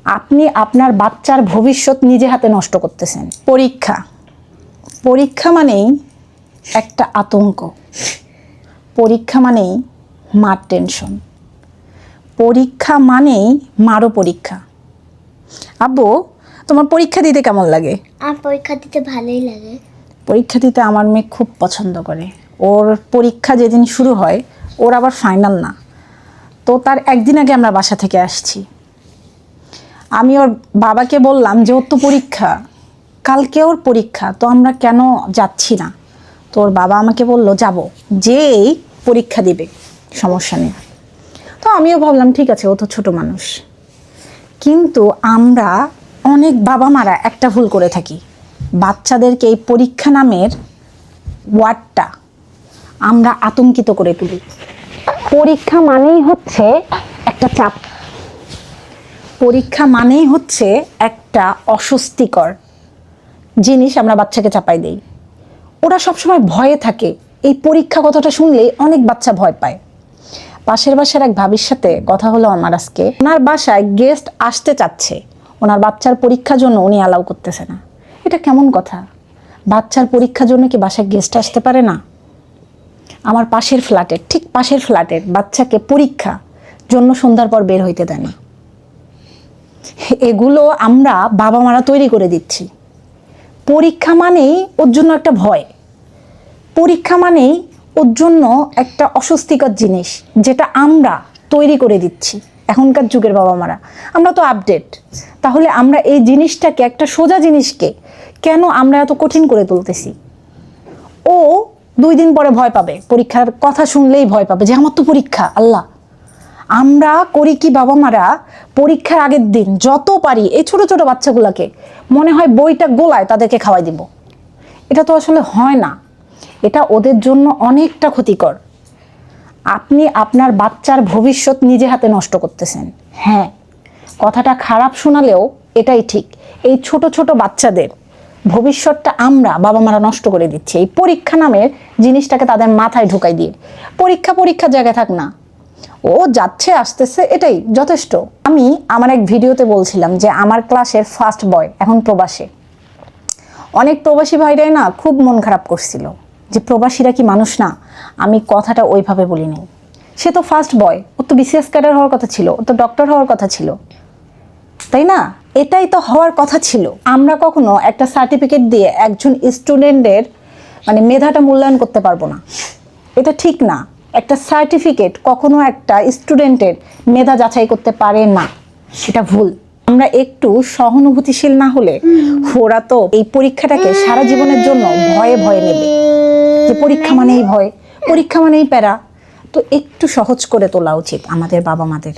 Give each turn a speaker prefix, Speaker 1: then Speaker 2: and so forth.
Speaker 1: আপনি আপনার বাচ্চার ভবিষ্যৎ নিজে হাতে নষ্ট করতেছেন। পরীক্ষা পরীক্ষা মানেই একটা আতঙ্ক, পরীক্ষা মানেই মার টেনশন, পরীক্ষা মানেই মারও পরীক্ষা। আব্বু, তোমার পরীক্ষা দিতে কেমন লাগে?
Speaker 2: আমার পরীক্ষা দিতে ভালোই লাগে।
Speaker 1: পরীক্ষা দিতে আমার মেয়ে খুব পছন্দ করে। ওর পরীক্ষা যেদিন শুরু হয়, ওর আবার ফাইনাল না, তো তার একদিন আগে আমরা বাসা থেকে আসছি। আমি ওর বাবাকে বললাম যে ওর তো পরীক্ষা, কালকে ওর পরীক্ষা, তো আমরা কেন যাচ্ছি না? তো ওর বাবা আমাকে বললো যাব, যেই পরীক্ষা দিবে, সমস্যা নেই। তো আমিও ভাবলাম ঠিক আছে, ও তো ছোট মানুষ। কিন্তু আমরা অনেক বাবা মারা একটা ভুল করে থাকি, বাচ্চাদেরকে এই পরীক্ষা নামের ওয়ার্ডটা আমরা আতঙ্কিত করে তুলি। পরীক্ষা মানেই হচ্ছে একটা চাপ, পরীক্ষা মানেই হচ্ছে একটা অস্বস্তিকর জিনিস আমরা বাচ্চাকে চাপাই দেই। ওরা সবসময় ভয়ে থাকে, এই পরীক্ষা কথাটা শুনলেই অনেক বাচ্চা ভয় পায়। পাশের বাসার এক ভাবির সাথে কথা হলো আমার আজকে। ওনার বাসায় গেস্ট আসতে চাচ্ছে, ওনার বাচ্চার পরীক্ষার জন্য উনি অ্যালাউ করতেছে না। এটা কেমন কথা? বাচ্চার পরীক্ষার জন্য কি বাসায় গেস্ট আসতে পারে না? আমার পাশের ফ্ল্যাটের, ঠিক পাশের ফ্ল্যাটের বাচ্চাকে পরীক্ষা জন্য সন্ধ্যার পর বের হইতে দেয় না। এগুলো আমরা বাবা মারা তৈরি করে দিচ্ছি। পরীক্ষা মানেই ওর জন্য একটা ভয়, পরীক্ষা মানেই ওর জন্য একটা অস্বস্তিকর জিনিস, যেটা আমরা তৈরি করে দিচ্ছি। এখনকার যুগের বাবা মারা আমরা তো আপডেট, তাহলে আমরা এই জিনিসটাকে, একটা সোজা জিনিসকে কেন আমরা এত কঠিন করে তুলতেছি? ও 2 দিন পরে ভয় পাবে, পরীক্ষার কথা শুনলেই ভয় পাবে যে আমার তো পরীক্ষা। আল্লাহ, আমরা করি কি বাবা মারা, পরীক্ষার আগের দিন যত পারি এই ছোট ছোট বাচ্চাগুলোকে মনে হয় বইটা গোলায় তাদেরকে খাওয়াই দিব। এটা তো আসলে হয় না, এটা ওদের জন্য অনেকটা ক্ষতিকর। আপনি আপনার বাচ্চার ভবিষ্যৎ নিজে হাতে নষ্ট করতেছেন। হ্যাঁ, কথাটা খারাপ শোনালেও এটাই ঠিক। এই ছোট ছোট বাচ্চাদের ভবিষ্যৎটা আমরা বাবা মারা নষ্ট করে দিচ্ছি এই পরীক্ষা নামের জিনিসটাকে তাদের মাথায় ঢুকাই দিয়ে। পরীক্ষা পরীক্ষার জায়গায় থাক না, ও যাচ্ছে আসতেছে, এটাই যথেষ্ট। আমি আমার এক ভিডিওতে বলছিলাম যে আমার ক্লাসের ফার্স্ট বয় এখন প্রবাসে। অনেক প্রবাসী ভাইরাই না খুব মন খারাপ করছিল যে প্রবাসীরা কি মানুষ না। আমি কথাটা ওইভাবে বলিনি। সে তো ফার্স্ট বয়, ও তো বিসিএস ক্যাডার হওয়ার কথা ছিল, ও তো ডক্টর হওয়ার কথা ছিল, তাই না? এটাই তো হওয়ার কথা ছিল। আমরা কখনো একটা সার্টিফিকেট দিয়ে একজন স্টুডেন্টের মেধাটা মূল্যায়ন করতে পারবো না, এটা ঠিক না। একটা সার্টিফিকেট কখনো একটা স্টুডেন্টের মেধা যাচাই করতে পারে না, সেটা ভুল। আমরা একটু সহানুভূতিশীল না হলে ওরা তো এই পরীক্ষাটাকে সারা জীবনের জন্য ভয়ে ভয়ে নেবে, যে পরীক্ষা মানেই ভয়, পরীক্ষা মানেই প্যারা। তো একটু সহজ করে তোলা উচিত আমাদের বাবা মাদের।